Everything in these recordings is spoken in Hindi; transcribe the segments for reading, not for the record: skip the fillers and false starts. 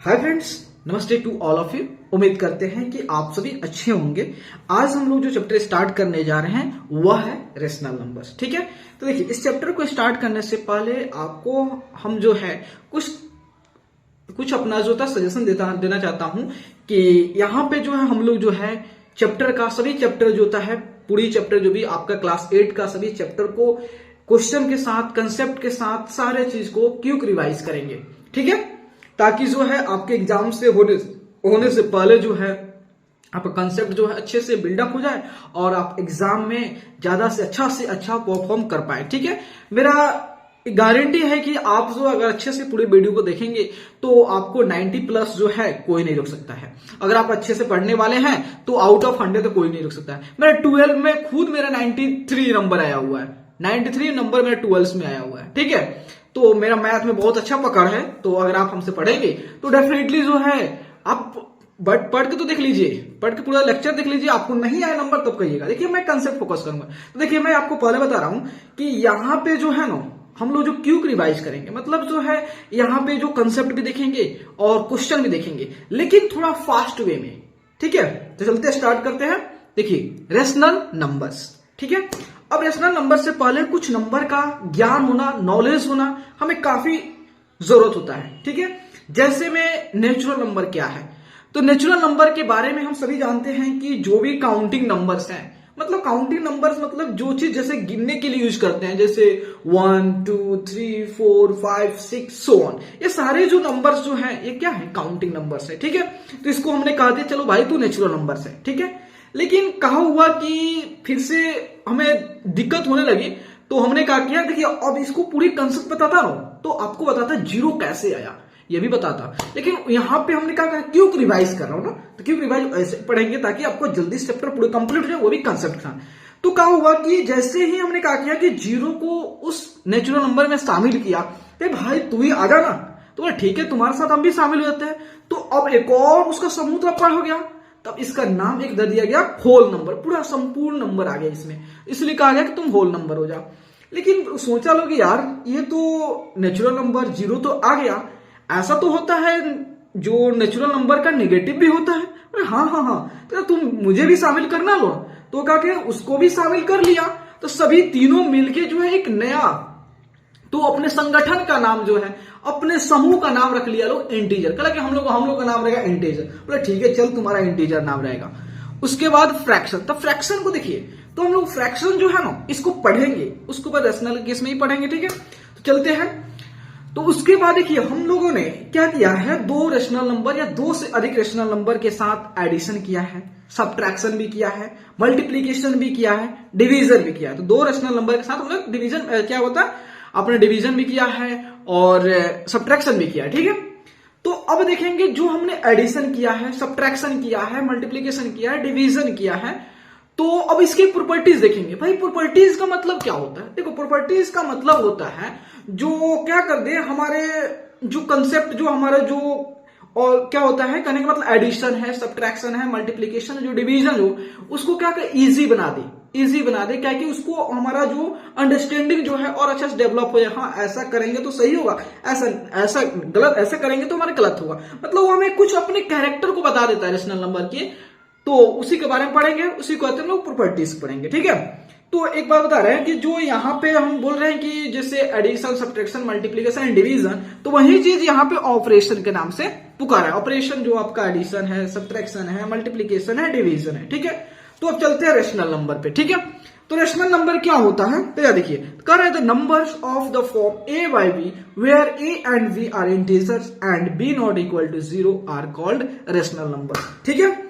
हाय फ्रेंड्स, नमस्ते टू ऑल ऑफ यू। उम्मीद करते हैं कि आप सभी अच्छे होंगे। आज हम लोग जो चैप्टर स्टार्ट करने जा रहे हैं वह है रेशनल नंबर्स। ठीक है, तो देखिए इस चैप्टर को स्टार्ट करने से पहले आपको हम जो है कुछ अपना जो था सजेशन देना चाहता हूं कि यहाँ पे जो है हम लोग जो है चैप्टर का सभी चैप्टर जो होता है पूरी चैप्टर जो भी आपका क्लास 8 का सभी चैप्टर को क्वेश्चन के साथ कंसेप्ट के साथ सारे चीज को क्विक रिवाइज करेंगे। ठीक है, ताकि जो है आपके एग्जाम से होने से पहले जो है आपका कंसेप्ट जो है अच्छे से बिल्डअप हो जाए और आप एग्जाम में ज्यादा से अच्छा परफॉर्म कर पाए। ठीक है, मेरा गारंटी है कि आप जो अगर अच्छे से पूरे वीडियो को देखेंगे तो आपको 90 प्लस जो है कोई नहीं रोक सकता है। अगर आप अच्छे से पढ़ने वाले हैं तो आउट ऑफ 100 तो कोई नहीं रोक सकता है। मेरा 12 में खुद मेरा 93 नंबर आया हुआ है, 93 नंबर मेरा 12 में आया हुआ है। ठीक है, तो मेरा मैथ में बहुत अच्छा पकड़ है। तो अगर आप हमसे पढ़ेंगे तो डेफिनेटली जो है आप पढ़ के तो देख लीजिए, पढ़ के पूरा लेक्चर देख लीजिए। आपको नहीं आया नंबर तब कहिएगा। देखिए मैं कंसेप्ट फोकस करूंगा। तो देखिए मैं आपको पहले बता रहा हूं कि यहाँ पे जो है ना हम लोग जो क्विक रिवाइज करेंगे, मतलब जो है यहाँ पे जो कंसेप्ट भी देखेंगे और क्वेश्चन भी देखेंगे, लेकिन थोड़ा फास्ट वे में। ठीक है, तो चलते स्टार्ट करते हैं। देखिए रेशनल नंबर्स। ठीक है, अब रेशनल नंबर से पहले कुछ नंबर का ज्ञान होना, नॉलेज होना हमें काफी जरूरत होता है। ठीक है, जैसे में नेचुरल नंबर क्या है, तो नेचुरल नंबर के बारे में हम सभी जानते हैं कि जो भी काउंटिंग नंबर्स हैं, मतलब काउंटिंग नंबर्स मतलब जो चीज जैसे गिनने के लिए यूज करते हैं, जैसे 1 2 3 4 5 6 सो ऑन, ये सारे जो नंबर्स जो हैं ये क्या है, काउंटिंग नंबर्स है। ठीक है, तो इसको हमने कहा दिया चलो भाई तू नेचुरल नंबर्स है। ठीक है, लेकिन कहा हुआ कि फिर से हमें दिक्कत होने लगी तो हमने कहा कि यार देखिए अब इसको पूरी कंसेप्ट बताता रहो तो आपको बताता जीरो कैसे आया ये भी बताता, लेकिन यहां पे हमने कहा क्यों रिवाइज कर रहा हूं ना, तो क्यों रिवाइज ऐसे पढ़ेंगे ताकि आपको जल्दी चैप्टर पूरे कंप्लीट हो जाए, वो भी कंसेप्ट था। तो कहा हुआ कि जैसे ही हमने कहा किया कि जीरो को उस नेचुरल नंबर में शामिल किया, भाई तू ही आ जा ना, तो ठीक है तुम्हारे साथ हम भी शामिल हो जाते हैं। तो अब एक और उसका समूह तो पढ़ हो गया, तब इसका नाम एक दे दिया गया होल नंबर, पूरा संपूर्ण नंबर आ गया इसमें, इसलिए कहा गया कि तुम होल नंबर हो जाओ। लेकिन सोचा लोग यार ये तो नेचुरल नंबर जीरो तो आ गया, ऐसा तो होता है जो नेचुरल नंबर का नेगेटिव भी होता है। अरे हाँ, तो तुम मुझे भी शामिल करना लो, तो कहा कि उसको भी शामिल कर लिया। तो सभी तीनों मिलके जो है एक नया, तो अपने संगठन का नाम जो है, अपने समूह का नाम रख लिया लोग इंटीजर। कहा कि हम लोग का नाम रहेगा इंटीजर। बोले ठीक है चल तुम्हारा इंटीजर नाम रहेगा। उसके बाद फ्रैक्शन, तब फ्रैक्शन को देखिए तो हम लोग फ्रैक्शन जो है ना इसको पढ़ेंगे, उसके बाद रेशनल केस में ही पढ़ेंगे। ठीक है, तो चलते हैं। तो उसके बाद देखिए हम लोगों ने क्या किया है, दो रेशनल नंबर या दो से अधिक रेशनल नंबर के साथ एडिशन किया है, सब्ट्रैक्शन भी किया है, मल्टीप्लीकेशन भी किया है, डिवीजन भी किया है। तो दो रेशनल नंबर के साथ हम लोग डिवीजन क्या होता है, आपने डिवीजन भी किया है और सब्ट्रैक्शन भी किया है। ठीक है, तो अब देखेंगे जो हमने एडिशन किया है, सब्ट्रैक्शन किया है, मल्टीप्लीकेशन किया है, डिवीजन किया है, तो अब इसकी प्रॉपर्टीज देखेंगे। भाई प्रॉपर्टीज का मतलब क्या होता है, देखो प्रॉपर्टीज का मतलब होता है जो क्या कर दे हमारे जो कंसेप्ट जो हमारा जो और क्या होता है कहने का मतलब एडिशन है, सब्ट्रैक्शन है, मल्टीप्लीकेशन जो डिवीजन हो, उसको क्या कर इजी बना दे क्या कि उसको हमारा जो अंडरस्टैंडिंग जो है और अच्छा से डेवलप हो जाए। हाँ ऐसा करेंगे तो सही होगा, ऐसा गलत, ऐसा करेंगे तो हमारा गलत होगा, मतलब वो हमें कुछ अपने कैरेक्टर को बता देता है रेशनल नंबर के। तो उसी के बारे में पढ़ेंगे, उसी को कहते हैं लोग प्रॉपर्टीज पढ़ेंगे। ठीक है, तो एक बात बता रहे हैं कि जो यहाँ पे हम बोल रहे हैं कि जैसे addition, subtraction, multiplication and division, तो वही चीज यहाँ पे ऑपरेशन के नाम से पुकारा है। ऑपरेशन जो आपका एडिशन है, सब्ट्रैक्शन है, मल्टीप्लिकेशन है, डिवीजन है। ठीक है, तो अब चलते हैं रेशनल नंबर पे। ठीक है, तो रेशनल नंबर क्या होता है, तो या देखिए कर रहे the numbers of the form a by b where a and b are integers and b not equal to 0 are called rational number. ठीक है,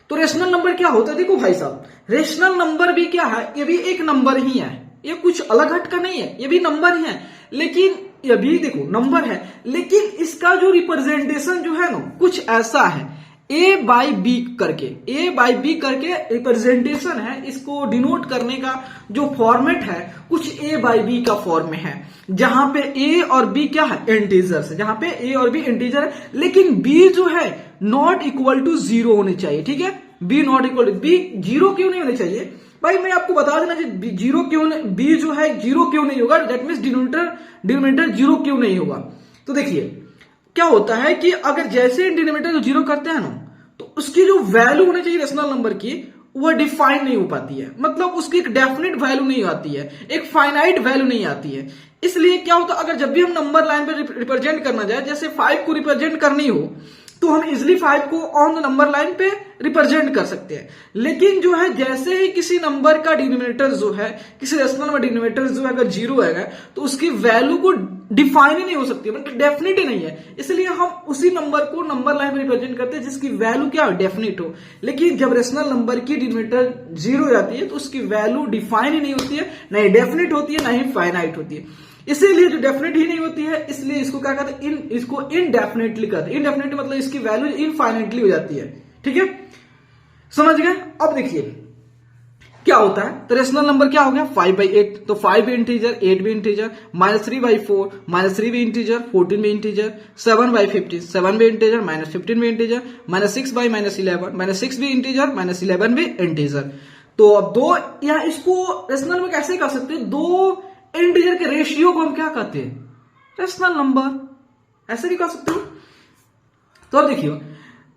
तो रेशनल नंबर क्या होता है, देखो भाई साहब रेशनल नंबर भी क्या है, ये भी एक नंबर ही है, ये कुछ अलग हट का नहीं है, ये भी नंबर ही है, लेकिन ये भी देखो नंबर है, लेकिन इसका जो रिप्रेजेंटेशन जो है ना कुछ ऐसा है, ए बाई बी करके रिप्रेजेंटेशन है, इसको डिनोट करने का जो फॉर्मेट है कुछ ए बाई बी का फॉर्म में है, जहां पे ए और बी क्या है, इंटीजर्स है, जहां पे ए और बी इंटीजर है, लेकिन बी जो है नॉट इक्वल टू 0 होनी चाहिए। ठीक है, b not equal to, b 0 क्यों नहीं होनी चाहिए भाई, मैं आपको बता देना चाहिए जीरो क्यों नहीं, बी जो है 0 क्यों नहीं होगा, दैट मीन्स डिनोमिनेटर 0 क्यों नहीं होगा। तो देखिए क्या होता है कि अगर जैसे डिनोमिनेटर को जीरो करते हैं ना, तो उसकी जो वैल्यू होनी चाहिए रेशनल नंबर की, वो डिफाइन नहीं हो पाती है। मतलब उसकी एक डेफिनेट वैल्यू नहीं आती है, एक फाइनाइट वैल्यू नहीं आती है। इसलिए क्या होता है, अगर जब भी हम नंबर लाइन पर रिप्रेजेंट करना जाए, जैसे 5 को रिप्रेजेंट करनी हो, तो हम इजिली 5 को ऑन द नंबर लाइन पे रिप्रेजेंट कर सकते हैं। लेकिन जो है, जैसे ही किसी नंबर का डिनोमिनेटर जो है, किसी रेशनल में डिनोमिनेटर जो है अगर जीरो है, तो उसकी वैल्यू को डिफाइन ही नहीं हो सकती, मतलब डेफिनेट ही नहीं है। इसलिए हम उसी नंबर को नंबर लाइन में रिप्रेजेंट करते हैं जिसकी वैल्यू क्या हो, डेफिनेट हो। लेकिन जब रेशनल नंबर की डिनोमिनेटर जीरो हो जाती है, तो उसकी वैल्यू डिफाइन ही नहीं होती है, ना ही डेफिनेट होती है, ना ही फाइनाइट होती है। इसीलिए जो डेफिनेट ही नहीं होती है, इसलिए इसको क्या कहते हैं, इसको इनडेफिनेटली कहते हैं। इनडेफिनेटली मतलब इसकी वैल्यू इनफाइनाइटली हो जाती है। ठीक है, समझ गए। अब देखिए क्या होता है, तो रेशनल नंबर क्या हो गया, 5/8, तो 5 भी इंटीजर, 8 भी इंटीजर, -3/4, -3 भी इंटीजर, 14 भी इंटीजर, 7/15, 7 भी इंटीजर, -15 भी इंटीजर, -6/-11, -6 भी इंटीजर, -11 भी इंटीजर। तो अब दो, या इसको रेशनल में कैसे कर सकते हैं, दो इंटीजर के रेशियो को हम क्या कहते हैं, रेशनल नंबर, ऐसे भी कर सकते हो। तो अब देखिए,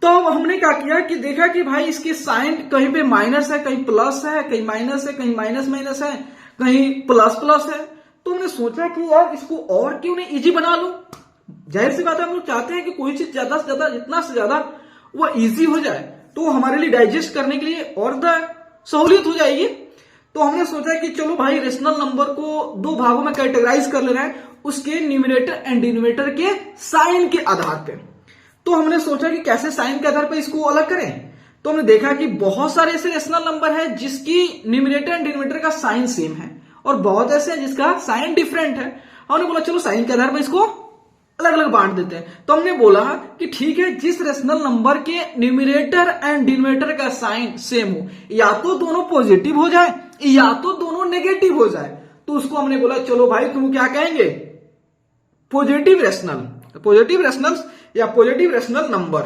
तो हमने क्या किया कि देखा कि भाई इसके साइन कहीं पे माइनस है, कहीं प्लस है, कहीं माइनस है, कहीं माइनस माइनस है, कहीं प्लस प्लस है। तो हमने सोचा कि यार इसको और क्यों नहीं इजी बना लूं। जाहिर सी बात है, हम लोग चाहते हैं कि कोई चीज ज्यादा से ज्यादा, जितना से ज्यादा वो इजी हो जाए, तो हमारे लिए डाइजेस्ट करने के लिए और सहूलियत हो जाएगी। तो हमने सोचा कि चलो भाई रेशनल नंबर को दो भागों में कैटेगराइज कर लेना है, उसके न्यूमरेटर एंड डिनोमिनेटर के साइन के आधार पे। तो हमने सोचा कि कैसे साइन के आधार पर इसको अलग करें। तो हमने देखा कि बहुत सारे ऐसे रेशनल नंबर है जिसकी न्यूमरेटर एंड डिनोमिनेटर का साइन सेम है, और बहुत ऐसे हैं जिसका साइन डिफरेंट है। हमने बोला चलो साइन के आधार पर इसको अलग अलग बांट देते हैं। तो हमने बोला कि ठीक है, जिस रेशनल नंबर के न्यूमरेटर एंड डिनोमिनेटर का साइन सेम हो, या तो दोनों पॉजिटिव हो जाए या तो दोनों नेगेटिव हो जाए, तो उसको हमने बोला चलो भाई तुम क्या कहेंगे, पॉजिटिव रेशनल, पॉजिटिव रेशनल या पॉजिटिव रेशनल नंबर।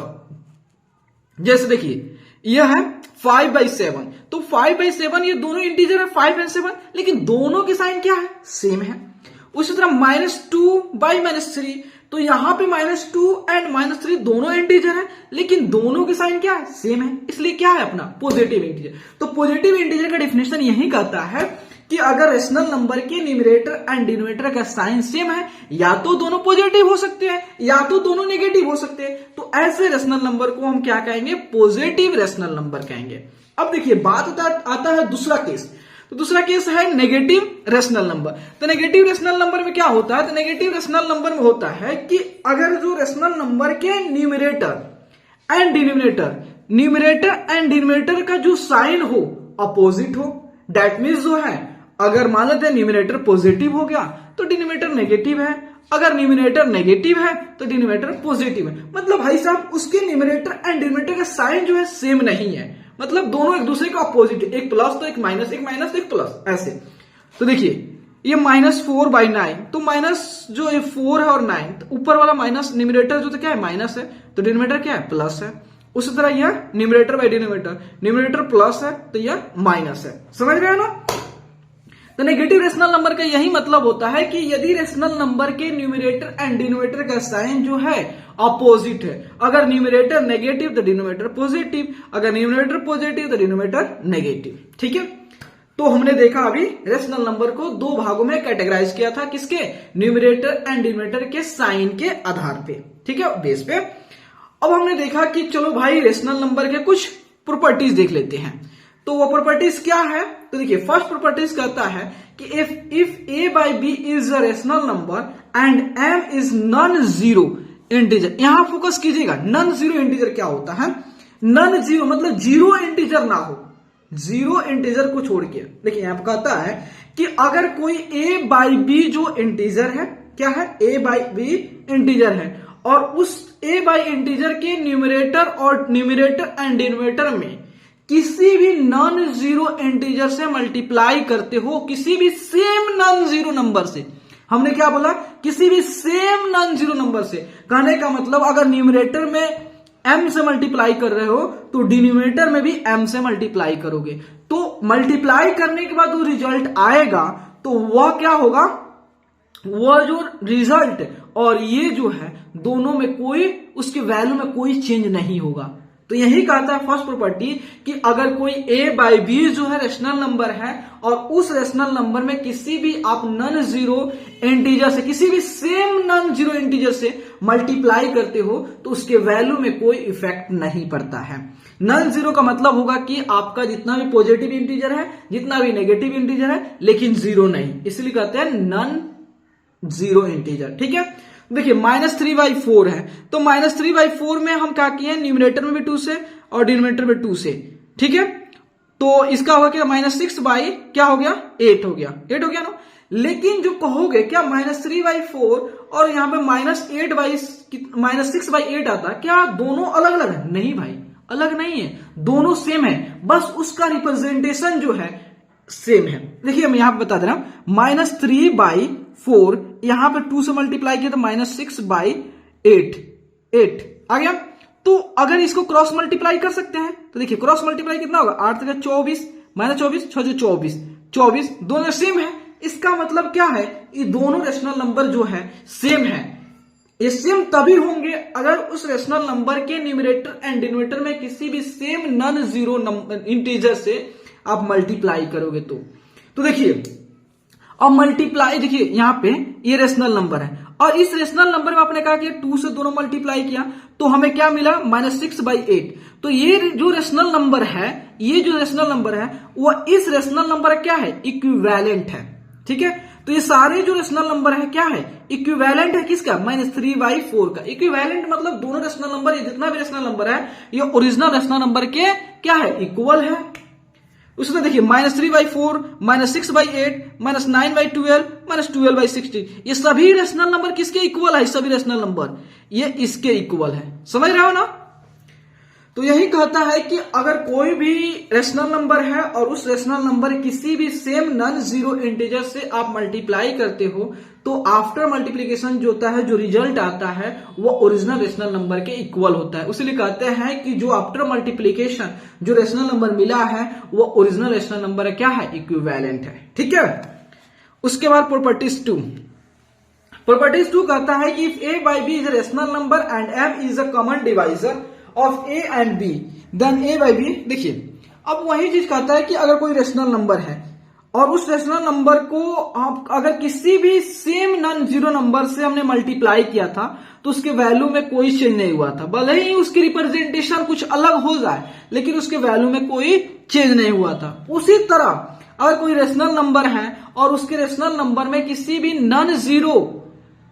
जैसे देखिए यह है 5/7, तो 5/7 ये दोनों इंटीजर है, 5 एंड 7, लेकिन दोनों के साइन क्या है, सेम है। उसी तरह -2/-3, तो यहां पे -2 एंड -3 दोनों इंटीजर है, लेकिन दोनों के साइन क्या है, सेम है, इसलिए क्या है अपना पॉजिटिव इंटीजर। तो पॉजिटिव इंटीजर का डेफिनेशन यही कहता है कि अगर रेशनल नंबर के न्यूमरेटर एंड डिनोमिनेटर का साइन सेम है, या तो दोनों पॉजिटिव हो सकते हैं या तो दोनों नेगेटिव हो सकते हैं, तो ऐसे रेशनल नंबर को हम क्या कहेंगे, पॉजिटिव रेशनल नंबर कहेंगे। अब देखिए बात आता है दूसरा केस। तो दूसरा केस है नेगेटिव रेशनल नंबर। तो नेगेटिव रेशनल नंबर में क्या होता है, तो नेगेटिव रेशनल नंबर में होता है कि अगर जो रेशनल नंबर के न्यूमरेटर एंड डिनोमिनेटर का जो साइन हो अपोजिट हो, दैट मीन्स जो है, अगर मान लेते हैं न्यूमरेटर पॉजिटिव हो गया तो डिनोमिनेटर नेगेटिव है, अगर न्यूमरेटर नेगेटिव है तो डिनोमिनेटर पॉजिटिव है। मतलब भाई साहब उसके न्यूमरेटर एंड डिनोमिनेटर का साइन जो है सेम नहीं है, मतलब दोनों एक दूसरे का अपोजिट है, एक प्लस तो एक माइनस, एक माइनस तो एक प्लस, ऐसे। तो देखिए ये -4/9, तो माइनस जो है 4 है और 9, तो ऊपर वाला माइनस न्यूमरेटर जो तो क्या है, माइनस है, तो डिनोमिनेटर क्या है, प्लस है। उसी तरह यह numerator by denominator, numerator plus है तो यह माइनस है। समझ रहे हैं ना। तो नेगेटिव रेशनल नंबर का यही मतलब होता है कि यदि रेशनल नंबर के न्यूमरेटर एंड डिनोमिनेटर का साइन जो है अपोजिट है, अगर न्यूमरेटर नेगेटिव तो डिनोमिनेटर पॉजिटिव, अगर न्यूमरेटर पॉजिटिव तो डिनोमिनेटर नेगेटिव। ठीक है, तो हमने देखा अभी रेशनल नंबर को दो भागों में कैटेगराइज किया था, किसके, न्यूमरेटर एंड डिनोमिनेटर के साइन के आधार पे, ठीक है, बेस पे। अब हमने देखा कि चलो भाई रेशनल नंबर के कुछ प्रॉपर्टीज देख लेते हैं। तो वो प्रॉपर्टीज क्या है, तो देखिए फर्स्ट प्रॉपर्टीज कहता है कि if a/b is a rational number and m is non zero integer. यहां फोकस कीजिएगा, नॉन जीरो इंटीजर क्या होता है, नॉन जीरो मतलब जीरो इंटीजर ना हो, जीरो इंटीजर को छोड़ के। देखिए यहां पर कहता है कि अगर कोई a/b जो इंटीजर है, क्या है, a/b इंटीजर है, और उस a/ इंटीजर के न्यूमरेटर एंड डिनोमिनेटर में किसी भी नॉन जीरो इंटीजर से मल्टीप्लाई करते हो, किसी भी सेम नॉन जीरो नंबर से। हमने क्या बोला, किसी भी सेम नॉन जीरो नंबर से। कहने का मतलब अगर न्यूमरेटर में m से मल्टीप्लाई कर रहे हो तो डिनोमिनेटर में भी m से मल्टीप्लाई करोगे, तो मल्टीप्लाई करने के बाद जो रिजल्ट आएगा तो वह क्या होगा, वह जो रिजल्ट और ये जो है दोनों में कोई उसके वैल्यू में कोई चेंज नहीं होगा। तो यही कहता है फर्स्ट प्रॉपर्टी कि अगर कोई a बाई बी जो है रेशनल नंबर है और उस रेशनल नंबर में किसी भी आप नॉन जीरो इंटीजर से, किसी भी सेम नॉन जीरो इंटीजर से मल्टीप्लाई करते हो तो उसके वैल्यू में कोई इफेक्ट नहीं पड़ता है। नॉन जीरो का मतलब होगा कि आपका जितना भी पॉजिटिव इंटीजर है, जितना भी नेगेटिव इंटीजर है, लेकिन जीरो नहीं, इसलिए कहते हैं नॉन जीरो इंटीजर। ठीक है, देखिए -3/4 है, तो -3/4 में हम क्या किए, न्यूमरेटर में भी 2 से और डिनोमिनेटर में 2 से। ठीक है, तो इसका होगा क्या, -6 बाई क्या हो गया, 8 हो गया, 8 हो गया ना। लेकिन जो कहोगे क्या -3/4 और यहाँ पे -6/8 आता, क्या दोनों अलग अलग है? नहीं भाई, अलग नहीं है, दोनों सेम है, बस उसका रिप्रेजेंटेशन जो है सेम है। देखिए मैं यहां पे बता दे रहा हूं, -3/4 यहां पे 2 से मल्टीप्लाई किया तो -6/8 आ गया। तो अगर इसको क्रॉस मल्टीप्लाई कर सकते हैं तो देखिए क्रॉस मल्टीप्लाई कितना होगा, 8 × 24 -24 6 24 24, दोनों सेम है। इसका मतलब क्या है, ये दोनों रेशनल नंबर जो है सेम है। ये सेम तभी होंगे अगर उस रेशनल नंबर के न्यूमरेटर एंड डिनोमिनेटर में किसी भी सेम नॉन जीरो इंटीजर से आप मल्टीप्लाई करोगे तो देखिए अब मल्टीप्लाई, देखिए यहां पे ये रेशनल नंबर है और इस रेशनल नंबर में आपने कहा कि 2 से दोनों मल्टीप्लाई किया तो हमें क्या मिला, -6/8। तो ये जो रेशनल नंबर है, ये जो रेशनल नंबर है वो इस रेशनल नंबर क्या है, इक्विवेलेंट है। ठीक है, तो ये सारे जो रेशनल नंबर है क्या है, इक्विवेलेंट है किसका, -3/4 का। इक्विवेलेंट मतलब दोनों रेशनल नंबर, ये जितना भी रेशनल नंबर है ये ओरिजिनल रेशनल नंबर के क्या है, इक्वल है। उसमें देखिए -3/4 -6/8 -9/12 -12/16, ये सभी रेशनल नंबर किसके इक्वल है, सभी रेशनल नंबर ये इसके इक्वल है। समझ रहे हो ना। तो यही कहता है कि अगर कोई भी रेशनल नंबर है और उस रेशनल नंबर किसी भी सेम नॉन जीरो इंटीजर से आप मल्टीप्लाई करते हो तो आफ्टर मल्टीप्लीकेशन जो होता है, जो रिजल्ट आता है वो ओरिजिनल रेशनल नंबर के इक्वल होता है। उसलिए कहते हैं कि जो आफ्टर मल्टीप्लीकेशन जो रेशनल नंबर मिला है वो ओरिजिनल रेशनल नंबर क्या है, इक्विवेलेंट है। ठीक है, उसके बाद प्रॉपर्टीज 2 कहता है कि if a by b is a rational number and m is a common divisor of a and b then a by b। देखिए अब वही चीज कहता है कि अगर कोई रेशनल नंबर है और उस रेशनल नंबर को आप अगर किसी भी सेम नॉन जीरो नंबर से हमने मल्टीप्लाई किया था तो उसके वैल्यू में कोई चेंज नहीं हुआ था, भले ही उसकी रिप्रेजेंटेशन कुछ अलग हो जाए लेकिन उसके वैल्यू में कोई चेंज नहीं हुआ था। उसी तरह अगर कोई रेशनल नंबर है और उसके रेशनल नंबर में किसी भी नॉन जीरो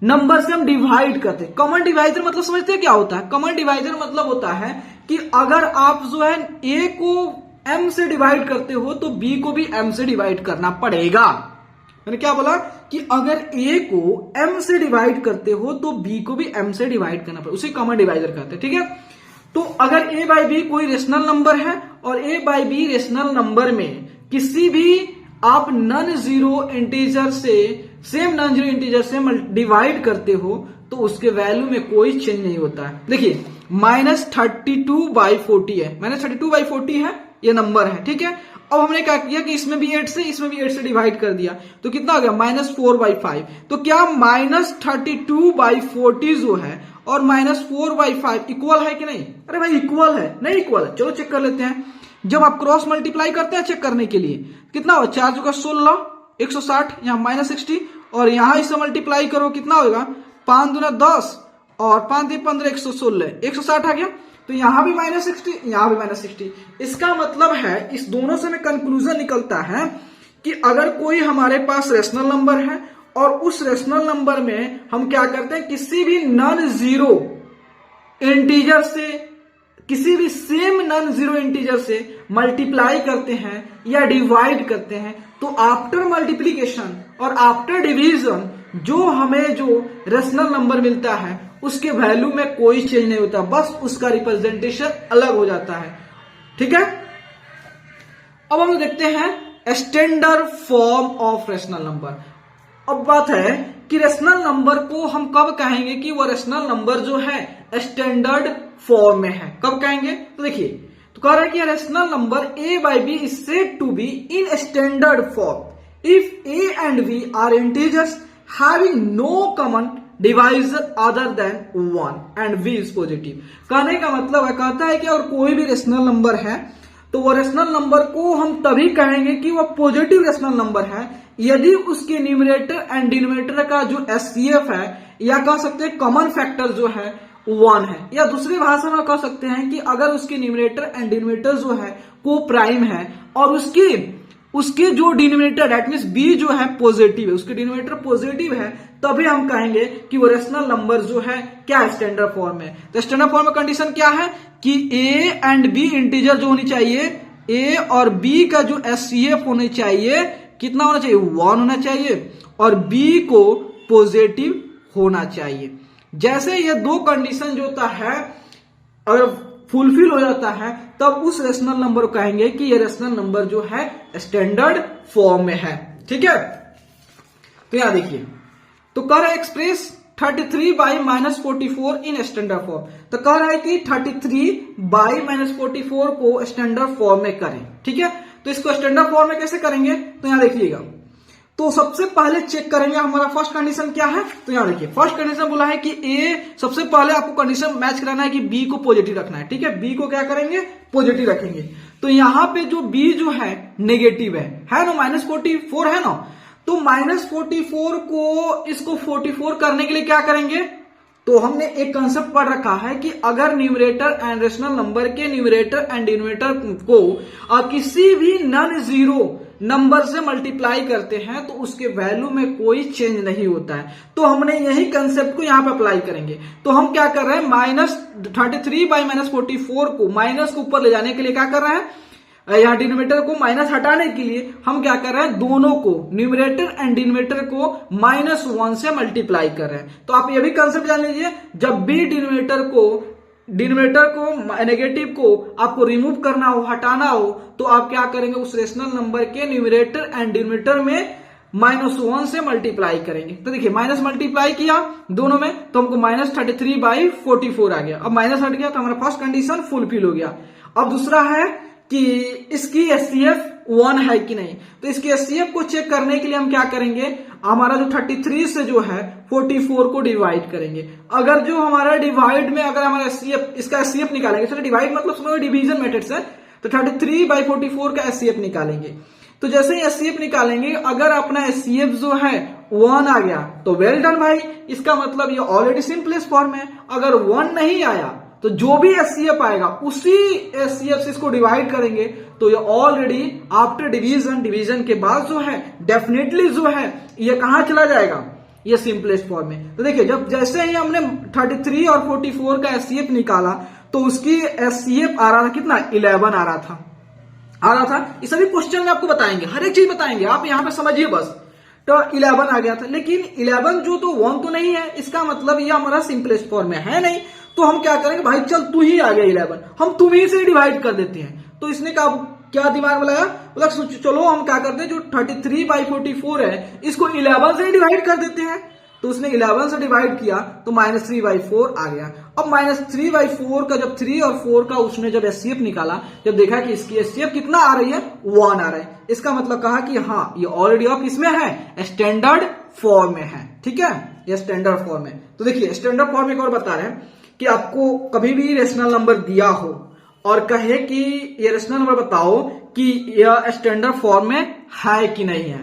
नंबर से हम डिवाइड करते हैं, कॉमन डिवाइजर मतलब समझते हैं क्या होता है, कॉमन डिवाइजर मतलब होता है कि अगर आप जो है a को m से डिवाइड करते हो तो b को भी m से डिवाइड करना पड़ेगा। मैंने क्या बोला कि अगर a को m से डिवाइड करते हो तो b को भी m से डिवाइड करना पड़ेगा, उसे कॉमन डिवाइजर कहते हैं। ठीक है, तो अगर a बाई b कोई रेशनल नंबर है और a by b rational number में किसी भी आप नॉन जीरो इंटीजर से, सेम नॉन जीरो इंटीजर से डिवाइड करते हो तो उसके वैल्यू में कोई चेंज नहीं होता है। देखिए -32/40 है, -32/40 है ये नंबर है। ठीक है, अब हमने क्या किया कि इसमें भी 8 से इसमें भी 8 से डिवाइड कर दिया तो कितना हो गया, -4/5। तो क्या -32/40 जो है और -4/5 इक्वल है कि नहीं? अरे भाई इक्वल है, नहीं इक्वल है, चलो चेक कर लेते हैं। जब आप क्रॉस मल्टीप्लाई करते हैं चेक करने के लिए कितना होगा, 4 × 16 160, यहाँ -60 और यहां इससे मल्टीप्लाई करो कितना होगा, 5 दूना 10 और 5 × 15 116 160 आ गया। तो यहां भी -60 यहां भी -60। इसका मतलब है इस दोनों से में कंक्लूजन निकलता है कि अगर कोई हमारे पास रेशनल नंबर है और उस रेशनल नंबर में हम क्या करते हैं, किसी भी नॉन जीरो इंटीजर से, किसी भी सेम नॉन जीरो इंटीजर से मल्टीप्लाई करते हैं या डिवाइड करते हैं तो आफ्टर मल्टीप्लीकेशन और आफ्टर डिवीजन जो हमें जो रेशनल नंबर मिलता है उसके वैल्यू में कोई चेंज नहीं होता, बस उसका रिप्रेजेंटेशन अलग हो जाता है। ठीक है, अब हम देखते हैं standard form of rational number. अब बात है कि रेशनल नंबर को हम कब कहेंगे कि वो रेशनल नंबर जो है स्टैंडर्ड फॉर्म में है, कब कहेंगे? तो देखिए तो कह रहा है कि rational number a by b is said to be in standard form if a and b are integers having no common divisor other than 1 and v is positive. कहने का मतलब है, कहता है कि अगर कोई भी रेशनल नंबर है तो वो रेशनल नंबर को हम तभी कहेंगे कि वो पॉजिटिव रेशनल नंबर है यदि उसके न्यूमरेटर एंड डिनोमिनेटर का जो एचसीएफ है, या कह सकते हैं कॉमन फैक्टर जो है 1 है, या दूसरी भाषा में कह सकते हैं कि अगर उसके न्यूमरेटर एंड डिनोमिनेटर जो है को प्राइम है और उसके जो डिनोमिनेटर दैट मींस b जो है पॉजिटिव है, उसके डिनोमिनेटर पॉजिटिव है, तभी हम कहेंगे कि वो रेशनल नंबर जो है क्या स्टैंडर्ड फॉर्म है। तो स्टैंडर्ड फॉर्म में कंडीशन क्या है कि a एंड b इंटीजर जो होनी चाहिए, a और b का जो एचसीएफ होने चाहिए कितना होना चाहिए, 1 होना चाहिए, और b को पॉजिटिव होना चाहिए। जैसे ये दो कंडीशन जो होता है अगर फुलफिल हो जाता है तब उस रेशनल नंबर को कहेंगे कि ये रेशनल नंबर जो है स्टैंडर्ड फॉर्म में है। ठीक है, तो यहां देखिए, तो कह रहा है express 33 by -44 in standard form. तो कह रहा है कि 33 बाई -44 को स्टैंडर्ड फॉर्म में करें। ठीक है, तो इसको स्टैंडर्ड फॉर्म में कैसे करेंगे, तो यहां देखिएगा, तो सबसे पहले चेक करेंगे हमारा फर्स्ट कंडीशन क्या है। तो यहां देखिए फर्स्ट कंडीशन बोला है कि ए, सबसे पहले आपको कंडीशन मैच कराना है कि बी को पॉजिटिव रखना है। ठीक है, बी को क्या करेंगे, पॉजिटिव रखेंगे। तो यहां पे जो बी जो है नेगेटिव है ना, -44 है ना, तो -44 को इसको 44 करने के लिए क्या करेंगे, तो हमने एक कंसेप्ट पढ़ रखा है कि अगर न्यूमरेटर एंड रेशनल नंबर के न्यूमरेटर एंड डिनोमिनेटर को किसी भी नॉन जीरो नंबर से मल्टीप्लाई करते हैं तो उसके वैल्यू में कोई चेंज नहीं होता है। तो हमने यही कंसेप्ट को यहां पे अप्लाई करेंगे। तो हम क्या कर रहे हैं, -33 बाई -44 को माइनस को ऊपर ले जाने के लिए क्या कर रहे हैं, यहां डिनोमिनेटर को माइनस हटाने के लिए हम क्या कर रहे हैं, दोनों को न्यूमरेटर एंड डिनोमिनेटर को -1 से मल्टीप्लाई कर रहे हैं। तो आप ये भी कंसेप्ट जान लीजिए, जब भी डिनोमिनेटर को नेगेटिव को आपको रिमूव करना हो, हटाना हो, तो आप क्या करेंगे, उस रेशनल नंबर के न्यूमरेटर एंड डिनोमिनेटर में -1 से मल्टीप्लाई करेंगे। तो देखिए माइनस मल्टीप्लाई किया दोनों में तो हमको -33 बाई 44 आ गया। अब माइनस हट गया तो हमारा फर्स्ट कंडीशन फुलफिल हो गया। अब दूसरा है कि इसकी एचसीएफ 1 है कि नहीं। तो इसकी एचसीएफ को चेक करने के लिए हम क्या करेंगे, हमारा जो 33 से जो है 44 को डिवाइड करेंगे। अगर जो हमारा डिवाइड में अगर हमारा एचसीएफ, इसका एचसीएफ निकालेंगे, चलो डिवाइड मतलब समझो डिवीजन मेथड से, तो 33 बाई 44 का एचसीएफ निकालेंगे। तो जैसे ही एचसीएफ निकालेंगे, अगर अपना एचसीएफ जो है 1 आ गया तो वेल डन भाई, इसका मतलब ये ऑलरेडी सिंपलेस्ट फॉर्म है। अगर 1 नहीं आया तो जो भी एचसीएफ आएगा उसी एचसीएफ से इसको डिवाइड करेंगे, तो ये ऑलरेडी आफ्टर डिवीजन के बाद जो है डेफिनेटली जो है ये कहां चला जाएगा, ये सिंपलेस्ट फॉर्म में। तो देखिए जब जैसे ही हमने 33 और 44 का एचसीएफ निकाला तो उसकी एचसीएफ आ रहा था कितना, 11 आ रहा था। ये सभी क्वेश्चन में आपको बताएंगे, हर एक चीज बताएंगे, आप यहां पे समझिए बस। तो 11 आ गया था, लेकिन 11 जो तो 1 तो नहीं है, इसका मतलब ये हमारा सिंपलेस्ट फॉर्म में है नहीं। तो हम क्या करेंगे, भाई चल तू ही आ गया 11, हम तुम्ही से डिवाइड कर देते हैं। तो इसने क्या दिमाग में लगाया, बोला चलो हम क्या करते हैं, जो 33 बाई 44 है इसको 11 से डिवाइड कर देते हैं। तो उसने 11 से डिवाइड किया तो -3 बाई 4 आ गया। अब -3 बाई 4 का जब 3 और 4 का उसने जब एचसीएफ निकाला, जब देखा कि इसकी एचसीएफ कितना आ रही है, 1 आ रहा है, इसका मतलब कहा कि हाँ ये ऑलरेडी आप इसमें है, स्टैंडर्ड फॉर्म में है। ठीक है, ये स्टैंडर्ड फॉर्म है। तो देखिए स्टैंडर्ड फॉर्म एक और बता रहे हैं कि आपको कभी भी रेशनल नंबर दिया हो और कहे कि ये रेशनल नंबर बताओ कि यह स्टैंडर्ड फॉर्म में है कि नहीं है,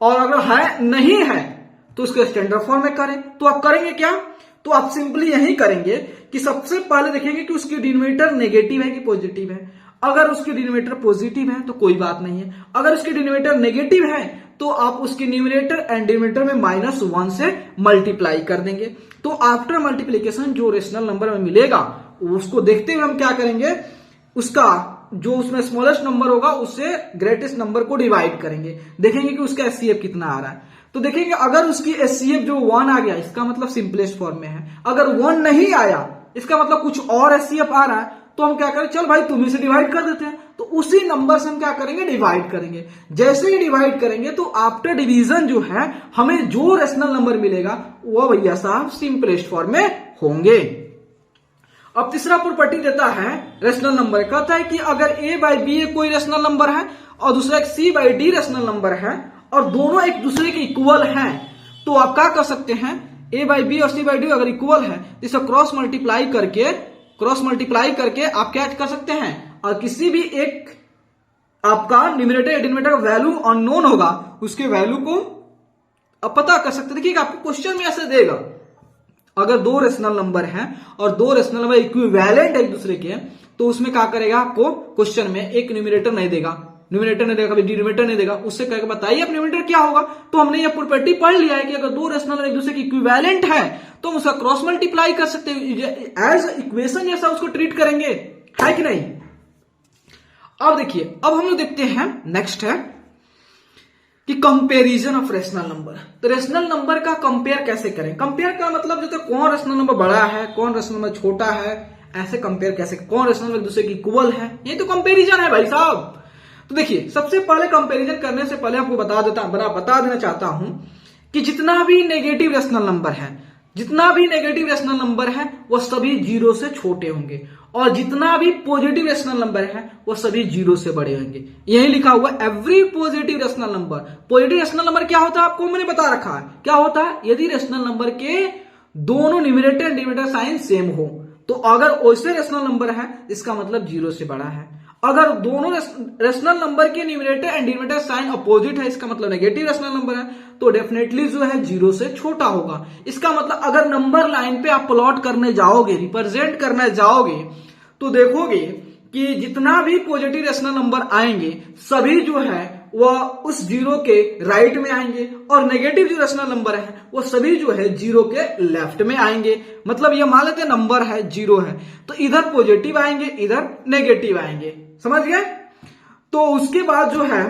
और अगर है नहीं है तो उसको स्टैंडर्ड फॉर्म में करें। तो आप करेंगे क्या, तो आप सिंपली यही करेंगे कि सबसे पहले देखेंगे कि उसकी डिनोमिनेटर नेगेटिव है कि पॉजिटिव है। अगर उसकी डिनोमिनेटर पॉजिटिव है तो कोई बात नहीं है, अगर उसकी डिनोमिनेटर नेगेटिव है तो आप उसके न्यूमरेटर एंड डिनोमिनेटर में -1 से मल्टीप्लाई कर देंगे। तो आफ्टर मल्टीप्लीकेशन जो रेशनल नंबर में मिलेगा उसको देखते हुए हम क्या करेंगे, उसका जो उसमें स्मॉलेस्ट नंबर होगा उससे ग्रेटेस्ट नंबर को डिवाइड करेंगे, देखेंगे कि उसका एचसीएफ कितना आ रहा है। तो देखेंगे अगर उसकी एचसीएफ जो 1 आ गया, इसका मतलब सिंपलेस्ट फॉर्म में है। अगर 1 नहीं आया, इसका मतलब कुछ और एचसीएफ आ रहा है, तो हम क्या करें, चल भाई तुम्ही से डिवाइड कर देते हैं। तो उसी नंबर से हम क्या करेंगे, डिवाइड करेंगे। जैसे ही डिवाइड करेंगे तो आफ्टर डिवीजन जो है हमें जो रेशनल नंबर मिलेगा वो भैया साहब सिंपलेस्ट फॉर्म में होंगे। अब तीसरा प्रॉपर्टी देता है रेशनल नंबर, कहता है कि अगर a बाई बी कोई रेशनल नंबर है और दूसरा एक c by D rational number है और दोनों एक दूसरे के इक्वल हैं, तो आप क्या कर सकते हैं ए बाई बी और सी बाई डी अगर इक्वल है तो इसको क्रॉस मल्टीप्लाई करके आप क्या कर सकते हैं, और किसी भी एक आपका न्यूमरेटर या डिनोमिनेटर का वैल्यू अननोन होगा उसके वैल्यू को आप पता कर सकते हैं। देखिए आपको क्वेश्चन में ऐसे देगा, अगर दो रेशनल नंबर हैं और दो रेशनल नंबर इक्विवेलेंट है एक दूसरे के, तो उसमें क्या करेगा, आपको क्वेश्चन में एक न्यूमरेटर नहीं देगा, कभी डिनोमिनेटर नहीं देगा, उससे कहेगा बताइए अब न्यूमरेटर क्या होगा। तो हमने ये प्रॉपर्टी पढ़ लिया है कि अगर दो रेशनल नंबर एक दूसरे के इक्विवेलेंट है तो हम उसका क्रॉस मल्टीप्लाई कर सकते हैं, एज इक्वेशन जैसा उसको ट्रीट करेंगे, है कि नहीं। अब देखिए, अब हम लोग देखते हैं नेक्स्ट है कि कंपैरिजन ऑफ रेशनल नंबर। तो रेशनल नंबर का कंपेयर कैसे करें। कंपेयर का मतलब जो तो कौन रेशनल नंबर बड़ा है, कौन रेशनल नंबर छोटा है, ऐसे कंपेयर कैसे, कौन रेशनल नंबर एक दूसरे की इक्वल है, ये तो कंपैरिजन है भाई साहब। तो देखिए सबसे पहले कंपैरिजन करने से पहले आपको बता देना चाहता हूं कि जितना भी नेगेटिव रेशनल नंबर है वो सभी जीरो से छोटे होंगे, और जितना भी पॉजिटिव रेशनल नंबर है वो सभी जीरो से बड़े होंगे। यही लिखा हुआ every positive rational number. Positive rational number क्या होता है आपको मैंने बता रखा है, क्या होता है, यदि रेशनल नंबर के दोनों numerator and denominator sign same हो, तो अगर वैसे रेशनल नंबर है इसका मतलब जीरो से बड़ा है। अगर दोनों रेशनल नंबर के numerator and denominator sign opposite है, इसका मतलब नेगेटिव रेशनल नंबर है, तो डेफिनेटली जो है जीरो से छोटा होगा। इसका मतलब अगर नंबर लाइन पे आप प्लॉट करने जाओगे, रिप्रेजेंट करने जाओगे, तो देखोगे कि जितना भी पॉजिटिव रेशनल नंबर आएंगे सभी जो है वह उस जीरो के राइट में आएंगे, और नेगेटिव जो रेशनल नंबर है वो सभी जो है जीरो के लेफ्ट में आएंगे। मतलब ये मान लेते हैं नंबर है जीरो है, तो इधर पॉजिटिव आएंगे इधर नेगेटिव आएंगे, समझ गए। तो उसके बाद जो है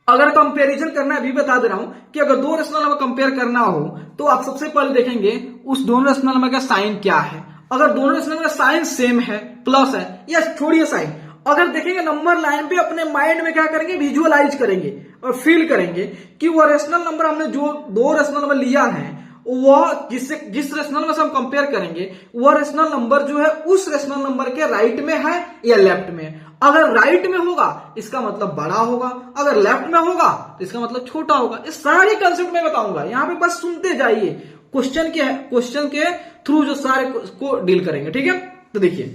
अगर कंपैरिजन करना है, अभी बता दे रहा हूं कि अगर दो रेशनल नंबर कंपेयर करना हो तो आप सबसे पहले देखेंगे उस दोनों रेशनल नंबर का साइन क्या है। अगर दोनों रेशनल नंबर का साइन सेम है, प्लस है, या छोड़िए साइन, अगर देखेंगे नंबर लाइन पे अपने माइंड में क्या करेंगे, विजुअलाइज करेंगे और फील करेंगे कि वह रेशनल नंबर हमने जो दो रेशनल नंबर लिया है वह जिस रेशनल नंबर से हम कंपेयर करेंगे वह रेशनल नंबर जो है उस रेशनल नंबर के राइट में है या लेफ्ट में। अगर राइट में होगा इसका मतलब बड़ा होगा, अगर लेफ्ट में होगा तो इसका मतलब छोटा होगा। इस सारे कंसेप्ट में बताऊंगा, यहां पे बस सुनते जाइए, क्वेश्चन के थ्रू जो सारे को डील करेंगे, ठीक है। तो देखिए,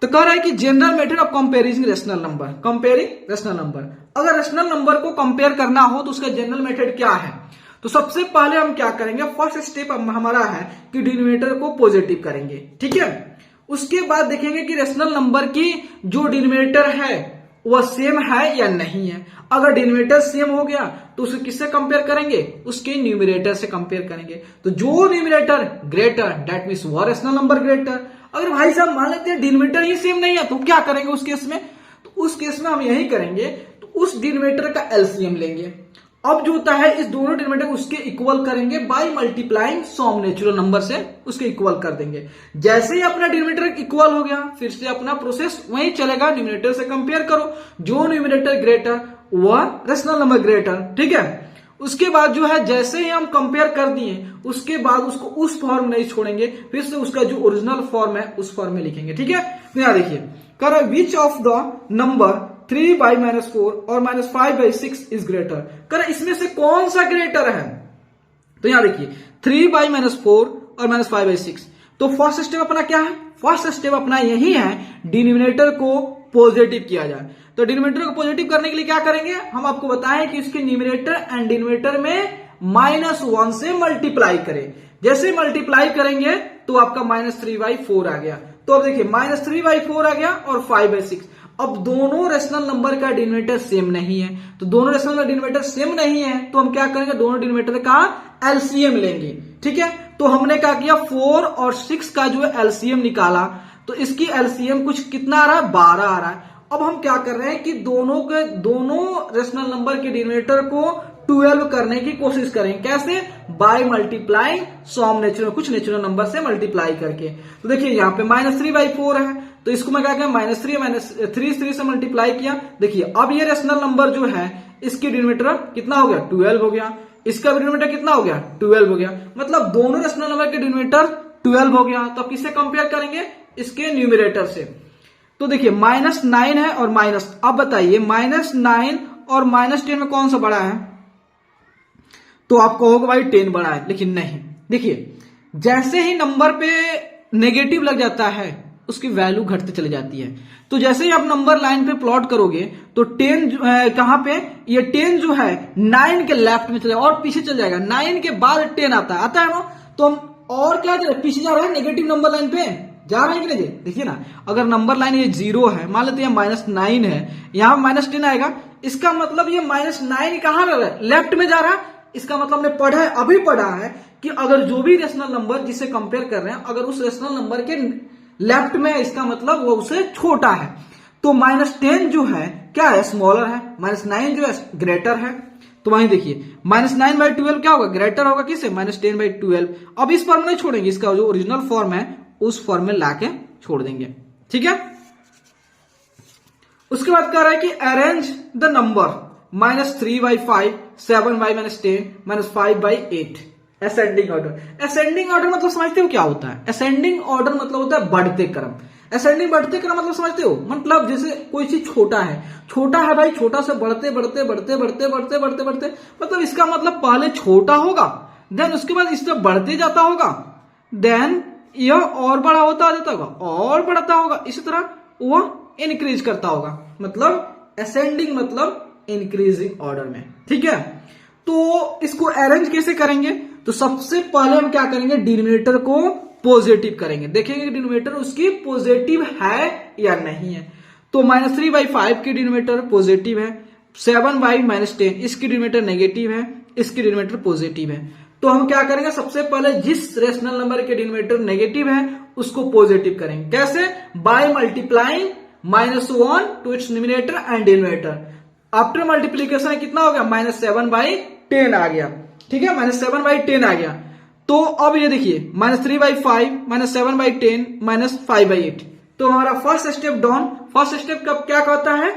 तो कह रहा है कि general method of comparing rational number, comparing rational number. अगर रेशनल नंबर को कंपेयर करना हो तो उसका जनरल मेथड क्या है। तो सबसे पहले हम क्या करेंगे, फर्स्ट स्टेप हमारा है कि डिनोमिनेटर को पॉजिटिव करेंगे, ठीक है। उसके बाद देखेंगे कि रेशनल नंबर की जो डिनोमिनेटर है वह सेम है या नहीं है। अगर डिनोमिनेटर सेम हो गया तो उसे किससे कंपेयर करेंगे, उसके न्यूमरेटर से कंपेयर करेंगे। तो जो न्यूमरेटर ग्रेटर दैट मींस वह रेशनल नंबर ग्रेटर। अगर भाई साहब मान लेते हैं डिनोमिनेटर ही सेम नहीं है तो क्या करेंगे उस केस में, तो उस केस में हम यही करेंगे, तो उस डिनोमिनेटर का एलसीएम लेंगे। अब जो होता है इस दोनों डिनोमिनेटर उसके इक्वल करेंगे by multiplying some natural number से उसके इक्वल कर देंगे। जैसे ही अपना डिनोमिनेटर इक्वल हो गया फिर से अपना प्रोसेस वही चलेगा, न्यूमरेटर से कंपेयर करो, जो न्यूमरेटर ग्रेटर वह रेशनल नंबर ग्रेटर, ठीक है। उसके बाद जो है जैसे ही हम कंपेयर कर दिए उसके बाद उसको उस फॉर्म नहीं छोड़ेंगे, फिर से उसका जो ओरिजिनल फॉर्म है उस फॉर्म में लिखेंगे, ठीक है। तो यहां देखिए कर विच ऑफ द नंबर 3/-4 और -5/6 इज ग्रेटर, कर इसमें से कौन सा ग्रेटर है। तो यहां देखिए 3/-4 और -5/6। तो फर्स्ट स्टेप अपना क्या है, फर्स्ट स्टेप अपना यही है डिनोमिनेटर को पॉजिटिव किया जाए। तो डिनोमिनेटर को पॉजिटिव करने के लिए क्या करेंगे, हम आपको बताएं कि इसके न्यूमरेटर एंड डिनोमिनेटर में -1 से मल्टीप्लाई करें। जैसे मल्टीप्लाई करेंगे तो आपका -3/4 आ गया। तो अब देखिए -3/4 आ गया और 5/6। अब दोनों रेशनल नंबर का डिनोमिनेटर सेम नहीं है, तो दोनों रेशनल का डिनोमिनेटर सेम नहीं है तो हम क्या करेंगे, दोनों डिनोमिनेटर का एलसीएम लेंगे, ठीक है। तो हमने क्या किया 4 और 6 का जो है एलसीएम निकाला, तो इसकी एलसीएम कुछ कितना आ रहा है, 12 आ रहा है। अब हम क्या कर रहे हैं कि दोनों रेशनल नंबर के डिनोमिनेटर को 12 करने की कोशिश करें, कैसे, बाय मल्टीप्लाइंग सम नेचुरल, कुछ नेचुरल नंबर से मल्टीप्लाई करके। तो देखिए यहाँ पे -3/4 है, तो इसको मैं क्या किया -3 से मल्टीप्लाई किया। देखिए अब ये रेशनल नंबर जो है इसकी डिनोमिनेटर कितना हो गया, 12 हो गया, इसका भी डिनोमिनेटर कितना हो गया, 12 हो गया। मतलब दोनों रेशनल नंबर के डिनोमिनेटर 12 हो गया। तो अब किससे कंपेयर करेंगे, इसके न्यूमरेटर से। तो देखिए -9 है और अब बताइए -9 और -10 में कौन सा बड़ा है। तो आप कहोगे भाई 10 बड़ा है, लेकिन नहीं। देखिए जैसे ही नंबर पे नेगेटिव लग जाता है उसकी वैल्यू घटते चली जाती है। तो जैसे ही आप नंबर लाइन पे प्लॉट करोगे तो 10 कहां पे, ये 10 जो है 9 के लेफ्ट में चले और पीछे चल जाएगा। 9 के बाद 10 आता है ना, तो हम और क्या पीछे जा रहा है, नेगेटिव नंबर लाइन पे जा रहे हैं कि नहीं। देखिए ना, अगर नंबर लाइन ये 0 है, मान लेते हैं -9 है, यहां -10 आएगा, इसका मतलब ये -9 कहां लग रहा है, लेफ्ट में जा रहा है। इसका मतलब हमने पढ़ा है, अभी पढ़ा है कि अगर जो भी रेशनल नंबर जिसे कंपेयर कर रहे हैं अगर उस रेशनल नंबर के लेफ्ट में है, इसका मतलब वो उससे छोटा है। तो -10 जो है क्या है, स्मॉलर है, -9 जो है ग्रेटर है। तो वहीं देखिए -9/12 क्या होगा, ग्रेटर होगा किससे, -10/12। अब इस फॉर्म नहीं छोड़ेंगे, इसका जो ओरिजिनल फॉर्म है उस फॉर्म में लाके छोड़ देंगे, ठीक है। उसके बाद कह रहा है कि arrange the number -3/5, 7/-10, -5/8 ascending order. Ascending order मतलब समझते हो क्या होता है, असेंडिंग ऑर्डर मतलब होता है बढ़ते क्रम। असेंडिंग बढ़ते क्रम मतलब समझते हो, मतलब जैसे कोई चीज छोटा है भाई, छोटा से बढ़ते बढ़ते बढ़ते बढ़ते बढ़ते बढ़ते बढ़ते, मतलब इसका मतलब पहले छोटा होगा, देन उसके बाद इस तरह बढ़ते जाता होगा, देन यह और बड़ा होता जाता होगा और बढ़ता होगा, इसी तरह वो इंक्रीज करता होगा। मतलब असेंडिंग मतलब इंक्रीजिंग ऑर्डर में, ठीक है। तो इसको अरेंज कैसे करेंगे, तो सबसे पहले हम क्या करेंगे, डिनोमिनेटर को पॉजिटिव करेंगे, देखेंगे डिनोमिनेटर उसकी पॉजिटिव है या नहीं है। तो -3/5 की डिनोमिनेटर पॉजिटिव है, 7/-10 इसकी डिनोमिनेटर नेगेटिव है, इसकी डिनोमिनेटर पॉजिटिव है। तो हम क्या करेंगे, सबसे पहले जिस रेशनल नंबर के डिनोमिनेटर नेगेटिव है उसको पॉजिटिव करेंगे। कैसे, by multiplying -1 to its numerator and denominator. After multiplication कितना हो गया, -7/10 आ गया, ठीक है, -7/10 आ गया। तो अब ये देखिए -3/5, -7/10, -5/8। तो हमारा first step down, first step कब क्या कहता है,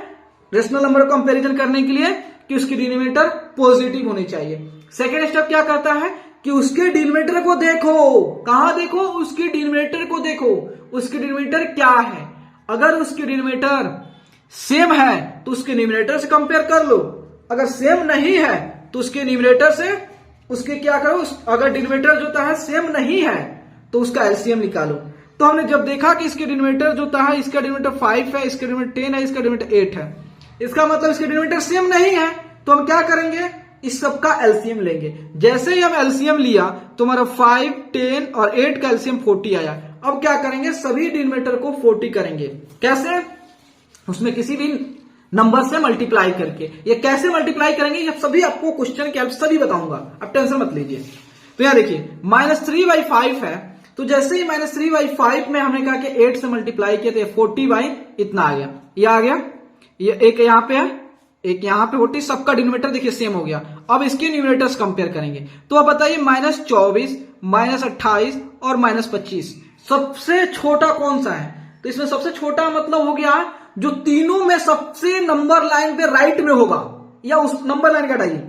रेशनल नंबर को कंपैरिजन करने के लिए कि उसकी डिनोमिनेटर पॉजिटिव होनी चाहिए। सेकेंड स्टेप क्या कहता है कि उसके डिनोमिनेटर को देखो, कहां देखो, उसके डिनोमिनेटर को देखो, उसके डिनोमिनेटर क्या है। अगर उसके डिनोमिनेटर सेम है तो उसके न्यूमरेटर से कंपेयर कर लो, अगर सेम नहीं है तो उसके न्यूमरेटर से उसके क्या करो, अगर डिनोमिनेटर जो होता है सेम नहीं है तो उसका एलसीएम निकालो। तो हमने जब देखा कि इसके डिनोमिनेटर जो होता है, इसका डिनोमिनेटर 5 है, इसका डिनोमिनेटर 10 है, इसका डिनोमिनेटर 8 है, इसका मतलब इसके डिनोमिनेटर सेम नहीं है, तो हम क्या करेंगे, इस सब का एलसीएम लेंगे। जैसे ही हम एलसीएम लिया तो हमारा 5, 10 और 8 का एलसीएम 40 आया। अब क्या करेंगे, सभी डिनोमिनेटर को 40 करेंगे। कैसे, उसमें किसी भी नंबर से मल्टीप्लाई करके। ये कैसे मल्टीप्लाई करेंगे, ये सभी आपको क्वेश्चन के हेल्प सभी बताऊंगा, आप टेंशन मत लीजिए। तो यहां देखिए -3/5 है, तो जैसे ही -3/5 में हमने कहा कि 8 से मल्टीप्लाई किया तो 40 इतना आ गया, ये आ गया, ये एक यहां पे है, एक यहां पे 40, सबका डिनोमिनेटर देखिए सेम हो गया। अब इसके न्यूमरेटर्स कंपेयर करेंगे, तो अब बताइए -24, -28 और -25 सबसे छोटा कौन सा है। तो इसमें सबसे छोटा मतलब हो गया जो तीनों में सबसे नंबर लाइन पे राइट में होगा, या उस नंबर लाइन का हटाइए,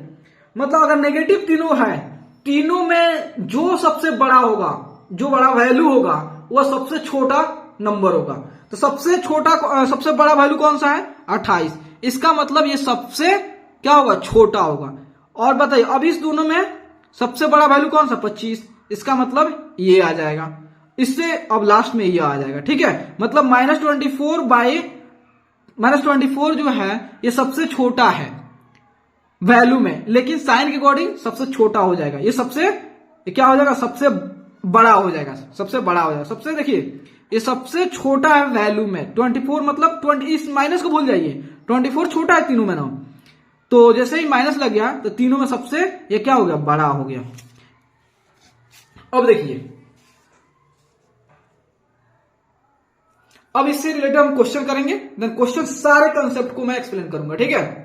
मतलब अगर नेगेटिव तीनों है, तीनों में जो सबसे बड़ा होगा, जो बड़ा वैल्यू होगा वह सबसे छोटा नंबर होगा। तो सबसे छोटा सबसे बड़ा वैल्यू कौन सा है, 28, इसका मतलब ये सबसे क्या होगा, छोटा होगा। और बताइए अब इस दोनों में सबसे बड़ा वैल्यू कौन सा, 25, इसका मतलब ये आ जाएगा, इससे अब लास्ट में ये आ जाएगा, ठीक है। मतलब -24 जो है ये सबसे छोटा है वैल्यू में, लेकिन साइन के अकॉर्डिंग सबसे छोटा हो जाएगा, ये सबसे क्या हो जाएगा, सबसे बड़ा हो जाएगा, सबसे बड़ा हो जाएगा। सबसे देखिए ये सबसे छोटा है वैल्यू में, 24 मतलब 20, इस माइनस को भूल जाइए, 24 छोटा है तीनों में ना, तो जैसे ही माइनस लग गया तो तीनों में सबसे ये क्या हो गया, बड़ा हो गया। अब देखिए, अब इससे रिलेटेड हम क्वेश्चन करेंगे, देन क्वेश्चन सारे कंसेप्ट को मैं एक्सप्लेन करूंगा, ठीक है।